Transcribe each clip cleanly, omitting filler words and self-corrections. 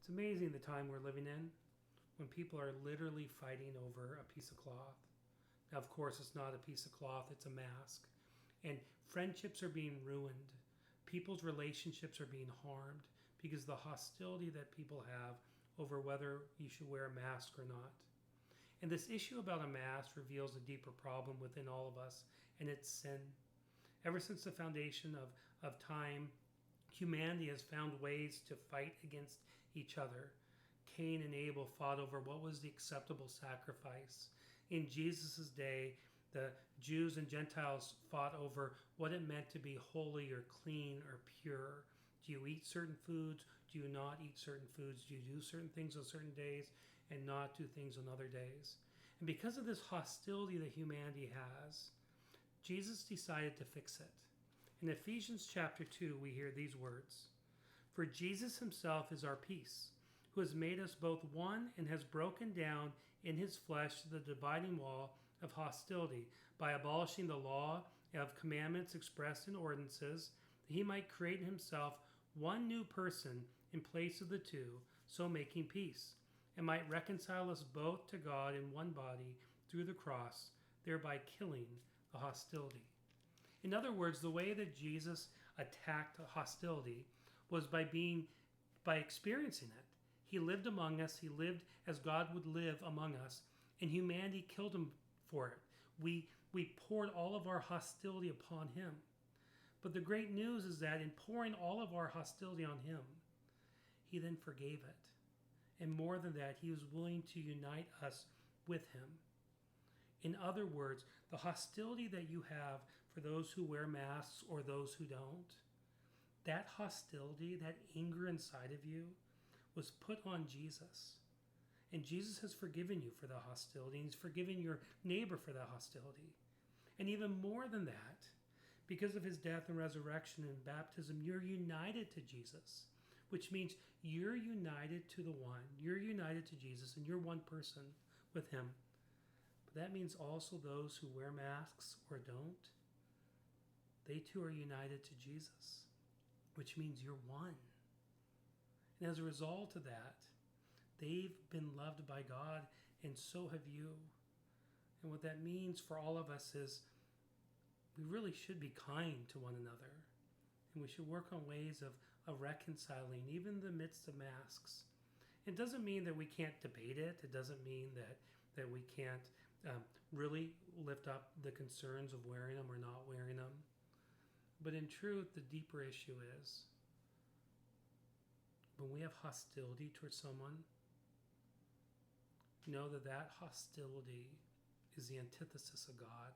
It's amazing the time we're living in when people are literally fighting over a piece of cloth. Now, of course, it's not a piece of cloth, it's a mask. And friendships are being ruined. People's relationships are being harmed because the hostility that people have over whether you should wear a mask or not. And this issue about a mask reveals a deeper problem within all of us, and it's sin. Ever since the foundation of time, humanity has found ways to fight against each other. Cain and Abel fought over what was the acceptable sacrifice. In Jesus' day, the Jews and Gentiles fought over what it meant to be holy or clean or pure. Do you eat certain foods? Do you not eat certain foods? Do you do certain things on certain days and not do things on other days? And because of this hostility that humanity has, Jesus decided to fix it. In Ephesians chapter 2, we hear these words, "For Jesus himself is our peace, who has made us both one and has broken down in his flesh the dividing wall of hostility by abolishing the law of commandments expressed in ordinances, that he might create in himself one new person in place of the two, so making peace, and might reconcile us both to God in one body through the cross, thereby killing the hostility." In other words, the way that Jesus attacked hostility was by experiencing it. He lived among us. He lived as God would live among us, and humanity killed him for it. We poured all of our hostility upon him. But the great news is that in pouring all of our hostility on him, he then forgave it. And more than that, he was willing to unite us with him. In other words, the hostility that you have for those who wear masks or those who don't, that hostility, that anger inside of you, was put on Jesus. And Jesus has forgiven you for the hostility, and he's forgiven your neighbor for the hostility. And even more than that, because of his death and resurrection and baptism, you're united to Jesus, which means you're united to the one. You're united to Jesus, and you're one person with him. But that means also those who wear masks or don't, they too are united to Jesus, which means you're one. And as a result of that, they've been loved by God, and so have you. And what that means for all of us is we really should be kind to one another. And we should work on ways of reconciling, even in the midst of masks. It doesn't mean that we can't debate it. It doesn't mean that we can't really lift up the concerns of wearing them or not wearing them. But in truth, the deeper issue is when we have hostility towards someone, know that that hostility is the antithesis of God.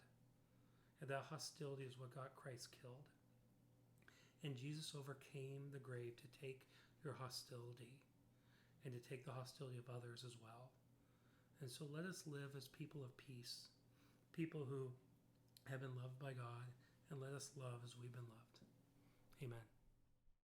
And that hostility is what got Christ killed. And Jesus overcame the grave to take your hostility and to take the hostility of others as well. And so let us live as people of peace, people who have been loved by God, and let us love as we've been loved. Amen.